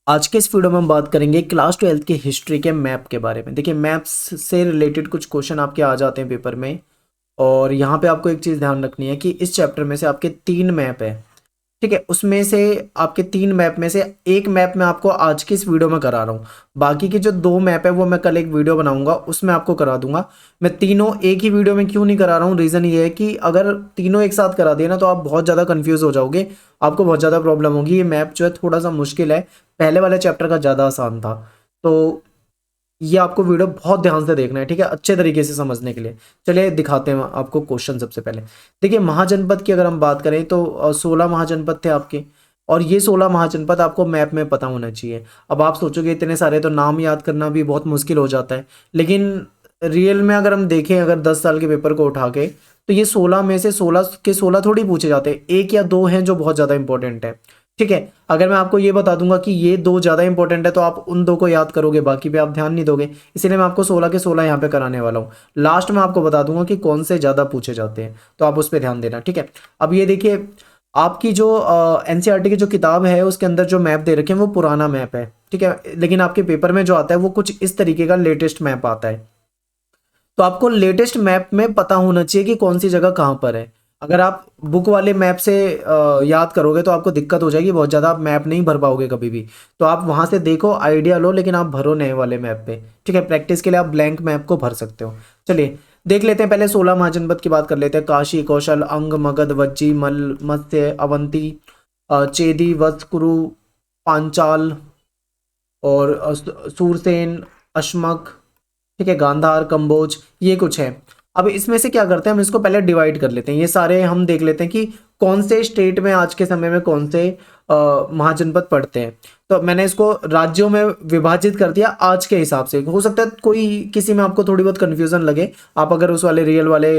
आज के इस वीडियो में हम बात करेंगे क्लास 12th की हिस्ट्री के मैप के बारे में। देखिए, मैप्स से रिलेटेड कुछ क्वेश्चन आपके आ जाते हैं पेपर में। और यहाँ पे आपको एक चीज़ ध्यान रखनी है कि इस चैप्टर में से आपके 3 मैप है, ठीक है। उसमें से आपके 3 मैप में से एक मैप मैं आपको आज की इस वीडियो में करा रहा हूँ। बाकी की जो 2 मैप है वो मैं कल एक वीडियो बनाऊंगा, उसमें आपको करा दूंगा। मैं तीनों एक ही वीडियो में क्यों नहीं करा रहा हूँ, रीज़न ये है कि अगर तीनों एक साथ करा दिए ना तो आप बहुत ज़्यादा कंफ्यूज हो जाओगे, आपको बहुत ज़्यादा प्रॉब्लम होगी। ये मैप जो है थोड़ा सा मुश्किल है, पहले वाले चैप्टर का ज़्यादा आसान था। तो ये आपको वीडियो बहुत ध्यान से देखना है, ठीक है, अच्छे तरीके से समझने के लिए। चलिए दिखाते हैं आपको क्वेश्चन। सबसे पहले देखिए, महाजनपद की अगर हम बात करें तो 16 महाजनपद थे आपके, और ये 16 महाजनपद आपको मैप में पता होना चाहिए। अब आप सोचोगे इतने सारे तो नाम याद करना भी बहुत मुश्किल हो जाता है, लेकिन रियल में अगर हम देखें, अगर 10 साल के पेपर को उठा के, तो ये 16 में से 16 के 16 थोड़ी पूछे जाते हैं, एक या दो हैं जो बहुत ज़्यादा इंपॉर्टेंट है, ठीक है। अगर मैं आपको ये बता दूंगा कि ये दो ज़्यादा इंपॉर्टेंट है तो आप उन दो को याद करोगे, बाकी पे आप ध्यान नहीं दोगे। इसीलिए मैं आपको 16 के 16 यहाँ पे कराने वाला हूँ। लास्ट में आपको बता दूंगा कि कौन से ज़्यादा पूछे जाते हैं, तो आप उस पर ध्यान देना, ठीक है। अब ये देखिए, आपकी जो एनसीईआरटी की जो किताब है उसके अंदर जो मैप दे रखे हैं वो पुराना मैप है, ठीक है। लेकिन आपके पेपर में जो आता है वो कुछ इस तरीके का लेटेस्ट मैप आता है। तो आपको लेटेस्ट मैप में पता होना चाहिए कि कौन सी जगह कहाँ पर है। अगर आप बुक वाले मैप से याद करोगे तो आपको दिक्कत हो जाएगी बहुत ज़्यादा, आप मैप नहीं भर पाओगे कभी भी। तो आप वहाँ से देखो, आइडिया लो, लेकिन आप भरो नए वाले मैप पे, ठीक है। प्रैक्टिस के लिए आप ब्लैंक मैप को भर सकते हो। चलिए देख लेते हैं, पहले 16 महाजनपद की बात कर लेते हैं। काशी, कौशल, अंग, मगध, वज्जी, मल, मत्स्य, अवंती, चेदी, वत्स, कुरु, पांचाल, और सूरसेन, अश्मक, ठीक है, गांधार, कंबोज, ये कुछ है। अब इसमें से क्या करते हैं, हम इसको पहले डिवाइड कर लेते हैं। ये सारे हम देख लेते हैं कि कौन से स्टेट में आज के समय में कौन से महाजनपद पड़ते हैं। तो मैंने इसको राज्यों में विभाजित कर दिया आज के हिसाब से। हो सकता है कोई किसी में आपको थोड़ी बहुत कन्फ्यूजन लगे, आप अगर उस वाले रियल वाले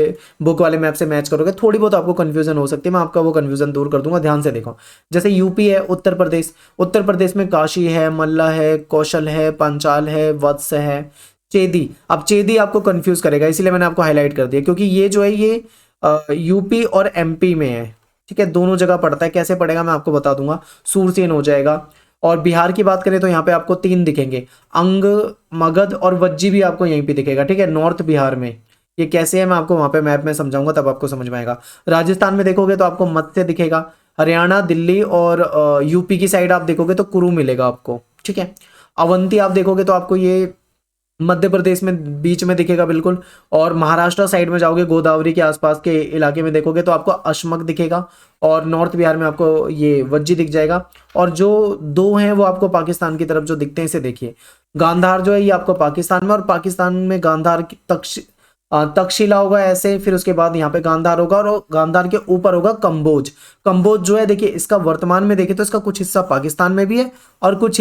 बुक वाले मैप से मैच करोगे थोड़ी बहुत आपको कन्फ्यूजन हो सकती है, मैं आपका वो कन्फ्यूजन दूर कर दूंगा। ध्यान से देखो, जैसे यूपी है, उत्तर प्रदेश, उत्तर प्रदेश में काशी है, मल्ला है, कौशल है, पंचाल है, वत्स है, चेदी। अब चेदी आपको कंफ्यूज करेगा, इसीलिए मैंने आपको हाईलाइट कर दिया, क्योंकि ये जो है ये यूपी और एमपी में है, ठीक है, दोनों जगह पड़ता है। कैसे पड़ेगा मैं आपको बता दूंगा, सूरसेन हो जाएगा। और बिहार की बात करें तो यहाँ पे आपको 3 दिखेंगे, अंग, मगध और वज्जी भी आपको यहीं पे दिखेगा, ठीक है, नॉर्थ बिहार में। ये कैसे है मैं आपको वहाँ पे मैप में समझाऊंगा, तब आपको समझ में आएगा। राजस्थान में देखोगे तो आपको मत्स्य दिखेगा। हरियाणा, दिल्ली और यूपी की साइड आप देखोगे तो कुरु मिलेगा आपको, ठीक है। अवंती आप देखोगे तो आपको ये मध्य प्रदेश में बीच में दिखेगा बिल्कुल। और महाराष्ट्र साइड में जाओगे, गोदावरी के आसपास के इलाके में देखोगे तो आपको अशमक दिखेगा। और नॉर्थ बिहार में आपको ये वज्जी दिख जाएगा। और जो दो हैं वो आपको पाकिस्तान की तरफ जो दिखते हैं, इसे देखिए। गांधार जो है ये आपको पाकिस्तान में, और पाकिस्तान में गांधार की तक्षशिला होगा ऐसे, फिर उसके बाद यहाँ पे गांधार होगा, और गांधार के ऊपर होगा कंबोज। कंबोज जो है देखिए, इसका वर्तमान में देखें तो इसका कुछ हिस्सा पाकिस्तान में भी है, और कुछ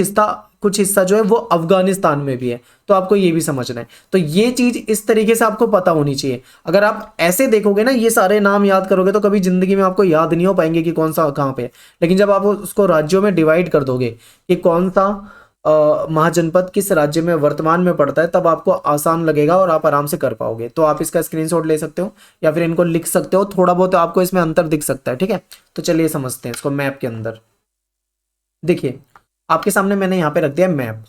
हिस्सा जो है वो अफगानिस्तान में भी है। तो आपको ये भी समझना है। तो ये चीज इस तरीके से आपको पता होनी चाहिए। अगर आप ऐसे देखोगे ना, ये सारे नाम याद करोगे तो कभी जिंदगी में आपको याद नहीं हो पाएंगे कि कौन सा कहाँ पे है। लेकिन जब आप उसको राज्यों में डिवाइड कर दोगे कि कौन सा महाजनपद किस राज्य में वर्तमान में पड़ता है, तब आपको आसान लगेगा और आप आराम से कर पाओगे। तो आप इसका स्क्रीनशॉट ले सकते हो या फिर इनको लिख सकते हो, थोड़ा बहुत आपको इसमें अंतर दिख सकता है, ठीक है। तो चलिए समझते हैं इसको मैप के अंदर। देखिए, आपके सामने मैंने यहाँ पे रख दिया मैप।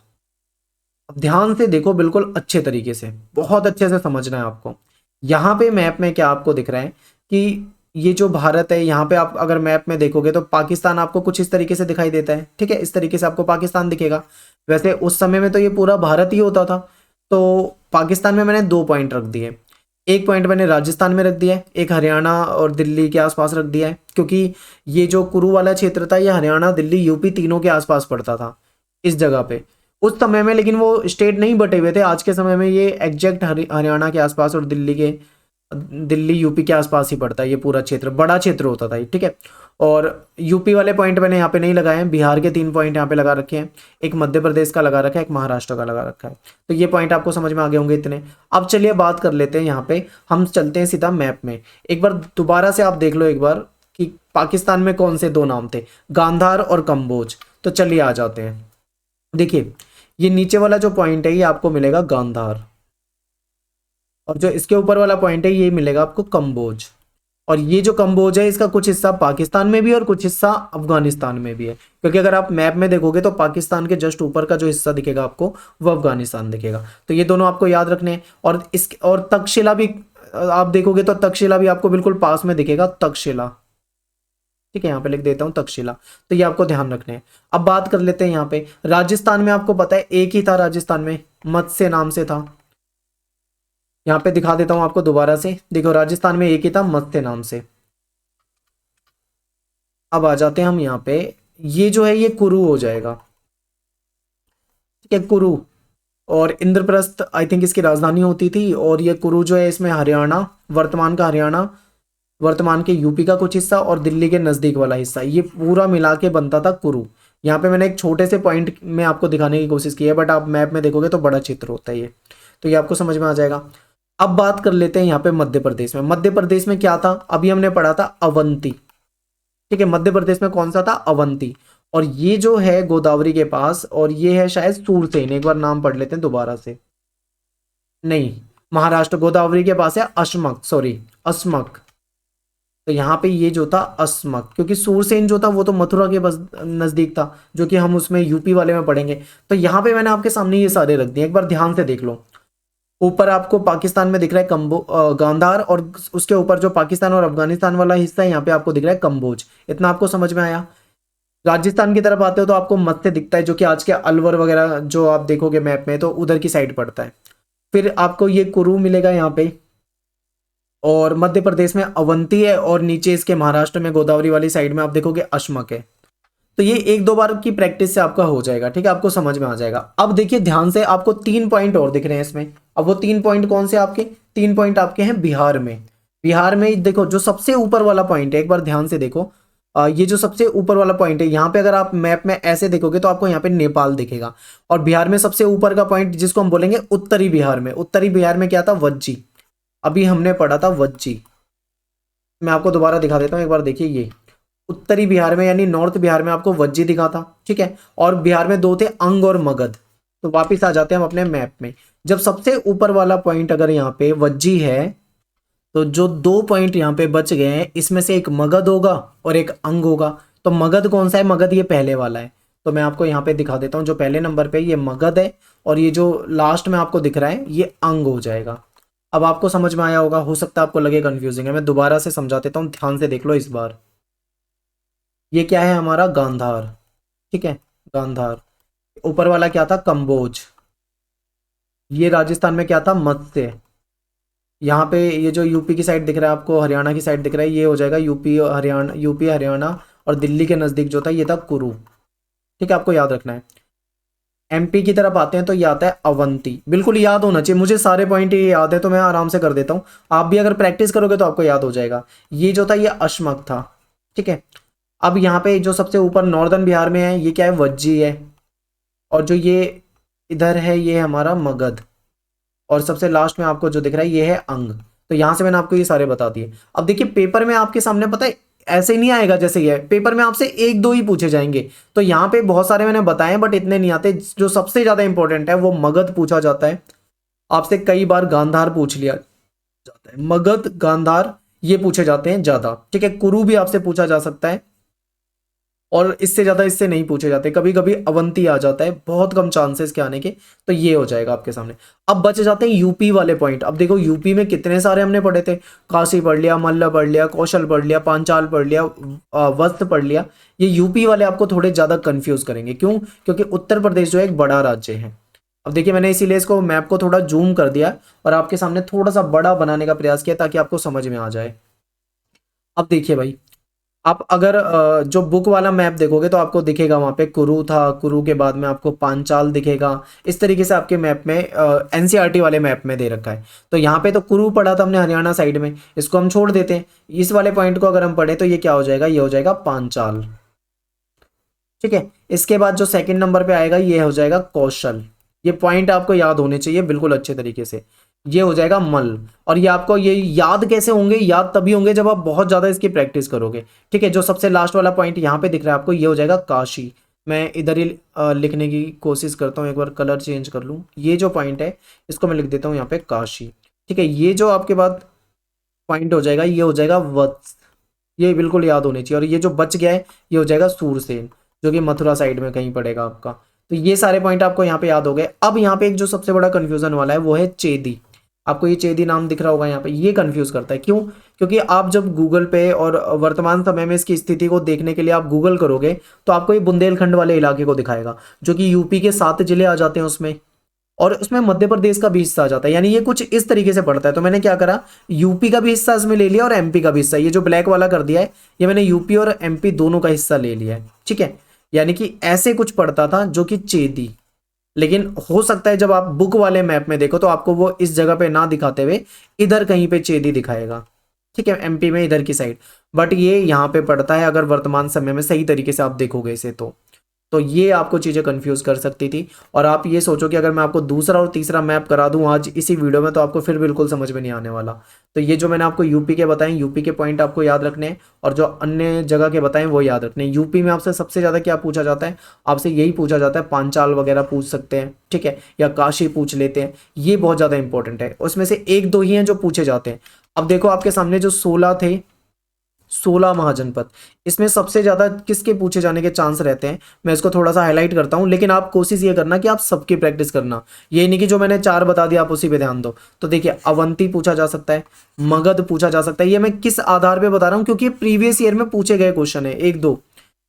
अब ध्यान से देखो, बिल्कुल अच्छे तरीके से, बहुत अच्छे से समझना है आपको। यहाँ पे मैप में क्या आपको दिख रहा है कि ये जो भारत है, यहाँ पे आप अगर मैप में देखोगे तो पाकिस्तान आपको कुछ इस तरीके से दिखाई देता है, ठीक है, इस तरीके से आपको पाकिस्तान दिखेगा। वैसे उस समय में तो ये पूरा भारत ही होता था। तो पाकिस्तान में मैंने 2 पॉइंट रख दिए, एक पॉइंट मैंने राजस्थान में रख दिया है, एक हरियाणा और दिल्ली के आसपास रख दिया है, क्योंकि ये जो कुरु वाला क्षेत्र था ये हरियाणा, दिल्ली, यूपी तीनों के आसपास पड़ता था इस जगह पे उस समय में। लेकिन वो स्टेट नहीं बटे हुए थे, आज के समय में ये एग्जैक्ट हरियाणा के आसपास और दिल्ली यूपी के आसपास ही पड़ता है। ये पूरा क्षेत्र बड़ा क्षेत्र होता था ये, ठीक है। और यूपी वाले पॉइंट मैंने यहाँ पे नहीं लगाए हैं, बिहार के 3 पॉइंट यहाँ पे लगा रखे हैं, एक मध्य प्रदेश का लगा रखा है, एक महाराष्ट्र का लगा रखा है। तो ये पॉइंट आपको समझ में आ गए होंगे इतने। अब चलिए बात कर लेते हैं, यहाँ पे हम चलते हैं सीधा मैप में। एक बार दोबारा से आप देख लो एक बार कि पाकिस्तान में कौन से 2 नाम थे, गांधार और कंबोज। तो चलिए आ जाते हैं। देखिए, ये नीचे वाला जो पॉइंट है ये आपको मिलेगा गांधार, और जो इसके ऊपर वाला पॉइंट है ये मिलेगा आपको कंबोज। और ये जो कंबोज है इसका कुछ हिस्सा पाकिस्तान में भी है और कुछ हिस्सा अफगानिस्तान में भी है, क्योंकि अगर आप मैप में देखोगे तो पाकिस्तान के जस्ट ऊपर का जो हिस्सा दिखेगा आपको वो अफगानिस्तान दिखेगा। तो ये दोनों आपको याद रखने हैं। और तक्षशिला भी आप देखोगे तो तक्षशिला भी आपको बिल्कुल पास में दिखेगा, तक्षशिला। ठीक है, यहाँ पे लिख देता हूँ तक्षशिला। तो ये आपको ध्यान रखने हैं। अब बात कर लेते हैं यहाँ पे राजस्थान में, आपको पता है एक ही था राजस्थान में, मत्स्य नाम से था। यहाँ पे दिखा देता हूँ आपको दोबारा से, देखो राजस्थान में एक ही था मत्स्य नाम से। अब आ जाते हैं हम यहाँ पे, ये जो है ये कुरु हो जाएगा। ठीक है, कुरु। और इंद्रप्रस्थ आई थिंक इसकी राजधानी होती थी। और ये कुरु जो है इसमें हरियाणा, वर्तमान का हरियाणा, वर्तमान के यूपी का कुछ हिस्सा और दिल्ली के नज़दीक वाला हिस्सा, ये पूरा मिला के बनता था कुरु। यहाँ पे मैंने एक छोटे से पॉइंट में आपको दिखाने की कोशिश की है, बट आप मैप में देखोगे तो बड़ा चित्र होता है ये। तो ये आपको समझ में आ जाएगा। अब बात कर लेते हैं यहाँ पे मध्य प्रदेश में। मध्य प्रदेश में क्या था, अभी हमने पढ़ा था अवंती। ठीक है, मध्य प्रदेश में कौन सा था, अवंती। और ये जो है गोदावरी के पास, और ये है शायद सूरसेन। एक बार नाम पढ़ लेते हैं दोबारा से। नहीं, महाराष्ट्र गोदावरी के पास है अशमक, सॉरी अस्मक। तो यहाँ पे ये जो था अस्मक, क्योंकि सूरसेन जो था वो तो मथुरा के बस नजदीक था, जो कि हम उसमें यूपी वाले में पढ़ेंगे। तो यहाँ पे मैंने आपके सामने ये सारे रख दिए, एक बार ध्यान से देख लो। ऊपर आपको पाकिस्तान में दिख रहा है गांधार, और उसके ऊपर जो पाकिस्तान और अफगानिस्तान वाला हिस्सा है यहाँ पे आपको दिख रहा है कंबोज। इतना आपको समझ में आया। राजस्थान की तरफ आते हो तो आपको मत्स्य दिखता है, जो कि आज के अलवर वगैरह जो आप देखोगे मैप में तो उधर की साइड पड़ता है। फिर आपको ये कुरु मिलेगा यहाँ पे, और मध्य प्रदेश में अवंती है, और नीचे इसके महाराष्ट्र में गोदावरी वाली साइड में आप देखोगे अशमक है। तो ये एक दो बार की प्रैक्टिस से आपका हो जाएगा। ठीक है, आपको समझ में आ जाएगा। अब देखिए ध्यान से, आपको 3 पॉइंट और दिख रहे हैं इसमें। अब वो 3 पॉइंट कौन से आपके, 3 पॉइंट आपके हैं बिहार में। बिहार में देखो जो सबसे ऊपर वाला पॉइंट है, एक बार ध्यान से देखो। ये जो सबसे ऊपर वाला पॉइंट है, यहाँ पे अगर आप मैप में ऐसे देखोगे तो आपको यहाँ पे नेपाल दिखेगा। और बिहार में सबसे ऊपर का पॉइंट जिसको हम बोलेंगे उत्तरी बिहार में, उत्तरी बिहार में क्या था, वज्जी। अभी हमने पढ़ा था वज्जी। मैं आपको दोबारा दिखा देता हूँ, एक बार देखिए। ये उत्तरी बिहार में यानी नॉर्थ बिहार में आपको वज्जी दिखा था। ठीक है, और बिहार में 2 थे, अंग और मगध। तो वापिस आ जाते हैं हम अपने मैप में। जब सबसे ऊपर वाला पॉइंट अगर यहाँ पे वज्जी है, तो जो 2 पॉइंट यहाँ पे बच गए हैं, इसमें से एक मगध होगा और एक अंग होगा। तो मगध कौन सा है, मगध ये पहले वाला है। तो मैं आपको यहाँ पे दिखा देता हूँ, जो पहले नंबर पे ये मगध है, और ये जो लास्ट में आपको दिख रहा है ये अंग हो जाएगा। अब आपको समझ में आया होगा, हो सकता है आपको लगे कंफ्यूजिंग है, मैं दोबारा से समझा देता हूँ, ध्यान से देख लो इस बार। ये क्या है हमारा, गांधार। ठीक है, गांधार। ऊपर वाला क्या था, कंबोज। ये राजस्थान में क्या था, मत्स्य। यहाँ पे ये जो यूपी की साइड दिख रहा है आपको, हरियाणा की साइड दिख रहा है, ये हो जाएगा यूपी हरियाणा, यूपी हरियाणा और दिल्ली के नज़दीक जो था ये था कुरु। ठीक है, आपको याद रखना है। एमपी की तरफ आते हैं तो ये आता है अवंती। बिल्कुल याद होना चाहिए, मुझे सारे पॉइंट ये याद है तो मैं आराम से कर देता हूँ। आप भी अगर प्रैक्टिस करोगे तो आपको याद हो जाएगा। ये जो था ये अशमक था। ठीक है, अब यहाँ पे जो सबसे ऊपर नॉर्दर्न बिहार में है ये क्या है, वज्जी है। और जो ये इधर है ये है हमारा मगध। और सबसे लास्ट में आपको जो दिख रहा है ये है अंग। तो यहाँ से मैंने आपको ये सारे बता दिए। अब देखिए पेपर में आपके सामने पता है ऐसे नहीं आएगा जैसे ये, पेपर में आपसे 1-2 ही पूछे जाएंगे। तो यहाँ पे बहुत सारे मैंने बताए बट इतने नहीं आते। जो सबसे ज़्यादा इंपॉर्टेंट है वो मगध पूछा जाता है आपसे कई बार, गांधार पूछ लिया जाता है, मगध गांधार ये पूछे जाते हैं ज़्यादा। ठीक है, कुरु भी आपसे पूछा जा सकता है, और इससे ज़्यादा इससे नहीं पूछे जाते। कभी कभी अवंती आ जाता है, बहुत कम चांसेस के आने के। तो ये हो जाएगा आपके सामने। अब बच जाते हैं यूपी वाले पॉइंट। अब देखो यूपी में कितने सारे हमने पढ़े थे, काशी पढ़ लिया, मल्ल पढ़ लिया, कौशल पढ़ लिया, पांचाल पढ़ लिया, वस्त पढ़ लिया। ये यूपी वाले आपको थोड़े ज़्यादा कन्फ्यूज करेंगे। क्यों, क्योंकि उत्तर प्रदेश जो है एक बड़ा राज्य है। अब देखिए मैंने इसीलिए इसको मैप को थोड़ा जूम कर दिया और आपके सामने थोड़ा सा बड़ा बनाने का प्रयास किया ताकि आपको समझ में आ जाए। अब देखिए भाई, आप अगर जो बुक वाला मैप देखोगे तो आपको दिखेगा वहाँ पे कुरु था, कुरु के बाद में आपको पांचाल दिखेगा। इस तरीके से आपके मैप में एनसीईआरटी वाले मैप में दे रखा है। तो यहाँ पे तो कुरु पढ़ा था हमने हरियाणा साइड में, इसको हम छोड़ देते हैं। इस वाले पॉइंट को अगर हम पढ़े तो ये क्या हो जाएगा, ये हो जाएगा पांचाल। ठीक है, इसके बाद जो सेकंड नंबर पे आएगा ये हो जाएगा कौशल। ये पॉइंट आपको याद होने चाहिए बिल्कुल अच्छे तरीके से। ये हो जाएगा मल। और ये आपको ये याद कैसे होंगे, याद तभी होंगे जब आप बहुत ज़्यादा इसकी प्रैक्टिस करोगे। ठीक है, जो सबसे लास्ट वाला पॉइंट यहाँ पे दिख रहा है आपको ये हो जाएगा काशी। मैं इधर ही लिखने की कोशिश करता हूँ, एक बार कलर चेंज कर लूँ। ये जो पॉइंट है इसको मैं लिख देता हूँ यहाँ पे काशी। ठीक है, ये जो आपके बाद पॉइंट हो जाएगा, ये हो जाएगा वत्स, ये बिल्कुल याद होनी चाहिए। और ये जो बच गया है ये हो जाएगा सूरसेन, जो कि मथुरा साइड में कहीं पड़ेगा आपका। तो ये सारे पॉइंट आपको यहाँ पे याद हो गए। अब यहाँ पे एक जो सबसे बड़ा कंफ्यूजन वाला है वो है चेदी। आपको ये चेदी नाम दिख रहा होगा यहाँ पे, ये कंफ्यूज करता है। क्यों? क्योंकि आप जब गूगल पे और वर्तमान समय में इसकी स्थिति को देखने के लिए आप गूगल करोगे तो आपको ये बुंदेलखंड वाले इलाके को दिखाएगा, जो कि यूपी के 7 जिले आ जाते हैं उसमें, और उसमें मध्य प्रदेश का भी हिस्सा आ जाता है। यानी ये कुछ इस तरीके से पड़ता है। तो मैंने क्या करा, यूपी का भी हिस्सा इसमें ले लिया और एमपी का भी हिस्सा। ये जो ब्लैक वाला कर दिया है ये मैंने यूपी और एमपी दोनों का हिस्सा ले लिया है, ठीक है। यानी कि ऐसे कुछ पड़ता था जो कि चेदी। लेकिन हो सकता है जब आप बुक वाले मैप में देखो तो आपको वो इस जगह पे ना दिखाते हुए इधर कहीं पे चेदी दिखाएगा, ठीक है, एमपी में इधर की साइड। बट ये यहाँ पे पड़ता है अगर वर्तमान समय में सही तरीके से आप देखोगे इसे तो ये आपको चीज़ें कंफ्यूज कर सकती थी। और आप ये सोचो कि अगर मैं आपको दूसरा और तीसरा मैप करा दूं आज इसी वीडियो में तो आपको फिर बिल्कुल समझ में नहीं आने वाला। तो ये जो मैंने आपको यूपी के बताए, यूपी के पॉइंट आपको याद रखने हैं, और जो अन्य जगह के बताएं वो याद रखने हैं। यूपी में आपसे सबसे ज़्यादा क्या पूछा जाता है, आपसे यही पूछा जाता है, पांचाल वगैरह पूछ सकते हैं, ठीक है, या काशी पूछ लेते हैं। ये बहुत ज़्यादा इंपॉर्टेंट है, उसमें से एक दो ही हैं जो पूछे जाते हैं। अब देखो आपके सामने जो 16 थे, 16 महाजनपद, इसमें सबसे ज्यादा किसके पूछे जाने के चांस रहते हैं, मैं इसको थोड़ा सा हाईलाइट करता हूं। लेकिन आप कोशिश ये करना कि आप सबकी प्रैक्टिस करना, ये नहीं कि जो मैंने 4 बता दिया आप उसी पे ध्यान दो। तो देखिए अवंती पूछा जा सकता है, मगध पूछा जा सकता है। ये मैं किस आधार पे बता रहा हूं, क्योंकि प्रीवियस ईयर में पूछे गए क्वेश्चन है एक दो,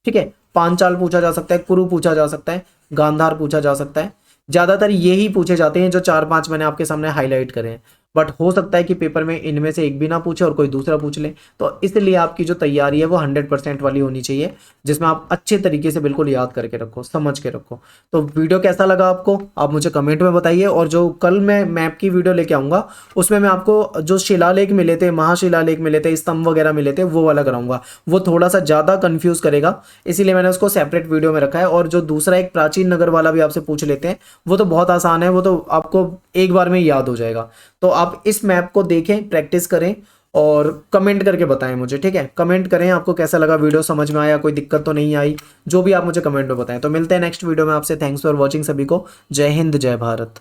ठीक है। पांचाल पूछा जा सकता है, कुरु पूछा जा सकता है, गांधार पूछा जा सकता है। ज्यादातर यही पूछे जाते हैं जो 4-5 मैंने आपके सामने हाईलाइट करे हैं। बट हो सकता है कि पेपर में इनमें से एक भी ना पूछे और कोई दूसरा पूछ ले। तो इसलिए आपकी जो तैयारी है वो 100% वाली होनी चाहिए, जिसमें आप अच्छे तरीके से बिल्कुल याद करके रखो, समझ के रखो। तो वीडियो कैसा लगा आपको आप मुझे कमेंट में बताइए। और जो कल मैं मैप की वीडियो लेके आऊँगा उसमें मैं आपको जो शिलालेख मिले थे, महाशिलालेख मिले थे, स्तंभ वगैरह मिले थे, वो वाला कराऊंगा। वो थोड़ा सा ज़्यादा कन्फ्यूज़ करेगा, इसीलिए मैंने उसको सेपरेट वीडियो में रखा है। और जो दूसरा एक प्राचीन नगर वाला भी आपसे पूछ लेते हैं, वो तो बहुत आसान है, वो तो आपको एक बार में याद हो जाएगा। तो आप इस मैप को देखें, प्रैक्टिस करें और कमेंट करके बताएं मुझे, ठीक है। कमेंट करें आपको कैसा लगा वीडियो, समझ में आया, कोई दिक्कत तो नहीं आई, जो भी आप मुझे कमेंट में बताएं। तो मिलते हैं नेक्स्ट वीडियो में आपसे। थैंक्स फॉर वॉचिंग सभी को। जय हिंद, जय भारत।